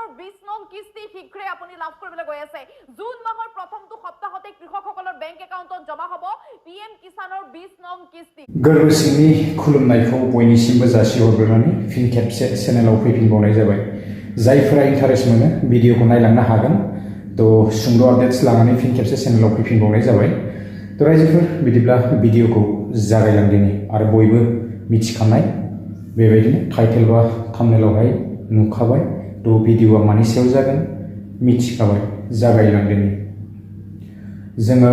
কিষানৰ 20 নং কিস্তি শীঘ্ৰে আপুনি লাভ কৰিবলৈ গৈ আছে জুন মাহৰ প্ৰথমটো সপ্তাহতে কৃষকসকলৰ বেংক একাউণ্টত জমা হ'ব পিএম কিষানৰ 20 নং কিস্তি गोरबोसिंनि खुलुमनायखौ बयनिसिमबो जासिहरग्रोनानै फिन खेबसे चेनेलाव फैफिनबावनाय जाबाय जायफोरा इन्टारेस्ट मोनो भिडिअखौ नायलांनो हागोन तो सुंद' आपडेट्स लानानै फिन खेबसे चेनेलाव फैफिनबावनाय जाबाय तो रायजोफोर बिदिब्ला भिडिअखौ जागायलांदिनि आरो बयबो मिथिखानाय बेबायदिनो टाइटेल बा थाम्बनेलावहाय नुखाबाय तो भिडिअआ मानि सायाव जागोन मिथिखाबाय जागायलांदिनि जोङो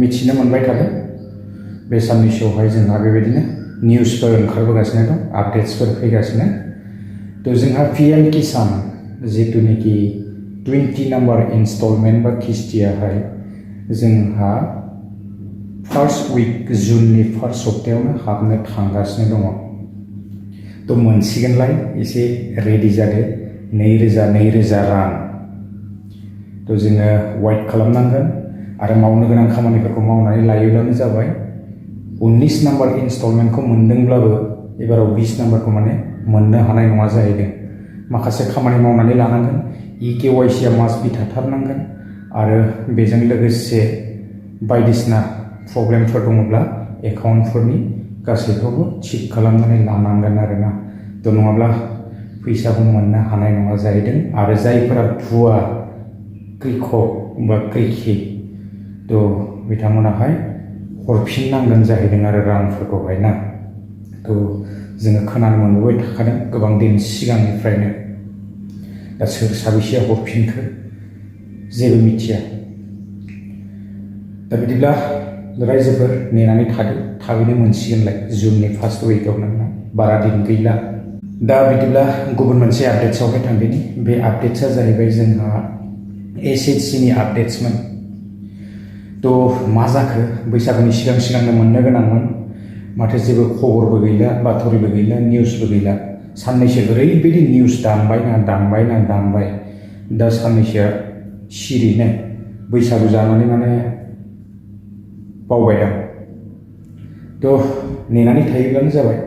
मिथिनो मोनबाय थादों बे साननैसोआवहाय जोंहा बेबायदिनो निउसफोर ओंखारबोगासिनो दं आपडेट्सफोर फैगासिनो तो जोंहा पिएम किसान जितुनिखि 20 नम्बर इनस्टलमेन्ट बा किस्तियाहाय जोंहा फर्स्ट उइक जुननि फर्स्ट सप्तायावनो हाबनो थांगासिनो दङ तो मोनसिगोनलाय एसे रेडि जादो 2000 रां तो जोङो वाइट खालामनांगोन आरो मावनो गोनां खामानिफोरखौ मावनानै लायोब्लानो जाबाय 19 नम्बर इनस्टलमेन्टखौ मोनदोंब्लाबो एबाराव 20 नम्बरखौ माने मोननो हानाय नङा जाहैदों माखासे खामानि मावनानै लानांगोन इकेवाइसिआ मास्ट बि थाथारनांगोन आरो बेजों लोगोसे बायदिसिना प्रब्लेमफोर दङब्ला एकाउन्टफोरनि गासैखौबो थिक खालामनानै लानांगोन आरोना तो नङाब्ला फैसाखौ मोननो हानाय नङा जाहैदों आरो जायफोरा भुवा कृषक बा कृषि तो बिथांमोनाहाय हरफिननांगोन जाहैदों आरो रांफोरखौहाय ना तो जोङो खोनानो मोनबोबाय थाखादों गोबां दिन सिगांनिफ्रायनो दा सोर साबेसेया हरफिनखो जेबो मिथिया दा बिदिब्ला रायजोफोर नेनानै थादो थाबैनो मोनसिगोनलाय जुननि फार्स्ट उइकआवनो बारा दिन गैला दा बिदिब्ला गुबुन मोनसे आपडेट्सआवहाय थांदिनि बे आपडेट्सआ जाहैबाय जोंहा SHGनि आपडेट्समोन तो मा जाखो बैसागुनि सिगांनो मोननो गोनांमोन माथो जेबो खबरबो गैला बाथरिबो गैला निउसबो गैला साननैसो ओरैबायदि निउस दामबाय दा साननैसोआ सिरिनो बैसागु जानानै माने बावबाय आं तो नेनानै थायोब्लानो जाबाय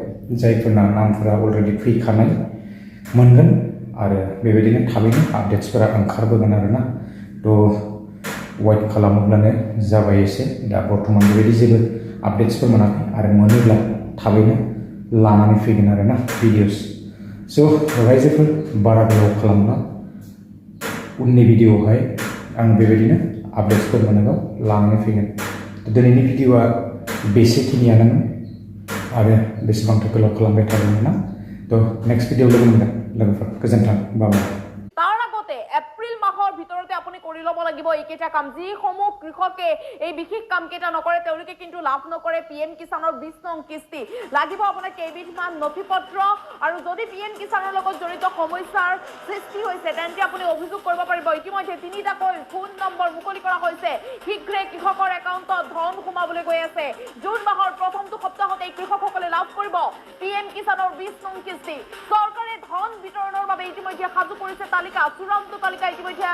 जायफोरना नामफोरा अलरेडि फैखानाय मोनगोन आरो बेबायदिनो थाबैनो आपडेट्सफोरा ओंखारबोगोन आरोना तो वाइट खालामोब्लानो जाबाय एसे दा बर्थमान बेबायदि जेबो आपडेट्सफोर मोनाखै आरो मोनोब्ला थाबैनो लानानै फैगोन आरोना भिडिअस स' रायजोफोर बारा गोलाव खालामला उननि भिडिअआवहाय आं बेबायदिनो आपडेट्सफोर मोनोबा लानानै फैगोन दिनैनि भिडिअआ बेसेखिनियानोमोन आरो बेसेबांथो गोलाव खालामबाय थादोंमोन ना थ' नेक्स्ट भिडिअ लोगो मोनगोन लोगोफोर गोजोन्थों बाय তাৰ আগতে এপ্ৰিল মাহৰ ভিতৰতে আপুনি কৰি ল'ব লাগিব এইকেইটা কাম যিসমূহ কৃষকে এই বিশেষ কামকেইটা নকৰে তেওঁলোকে কিন্তু লাভ নকৰে পিএম কিষানৰ 20 নং কিস্তি লাগিব আপোনাৰ কেইবিধমান নথিপত্ৰ আৰু যদি পিএম কিষানৰ লগত জড়িত সমস্যাৰ সৃষ্টি হৈছে তেন্তে আপুনি অভিযোগ কৰিব পাৰিব ইতিমধ্যে তিনিটাকৈ ফোন নম্বৰ মুকলি কৰা হৈছে শীঘ্ৰে কৃষকৰ একাউণ্টত ধন সোমাবলৈ গৈ আছে জুন মাহৰ প্ৰথমটো সপ্তাহতে কৃষকসকলে লাভ কৰিব পিএম কিষানৰ 20 নং কিস্তি চৰকাৰে ধন বিতৰণৰ বাবে ইতিমধ্যে সাজু কৰিছে তালিকা চূড়ান্ত তালিকা ইতিমধ্যে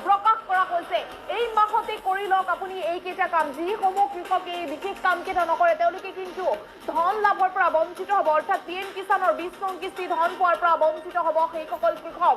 প্ৰকাশ কৰা হৈছে এই মাহতে কৰি লওক আপুনি এইকেইটা কাম যিসমূহ কৃষকে বিশেষ কামকেইটা নকৰে তেওঁলোকে কিন্তু ধন লাভৰ পৰা বঞ্চিত হ'ব অৰ্থাৎ পিএম কিষানৰ 20 নং কিস্তি ধন পোৱাৰ পৰা বঞ্চিত হ'ব সেইসকল কৃষক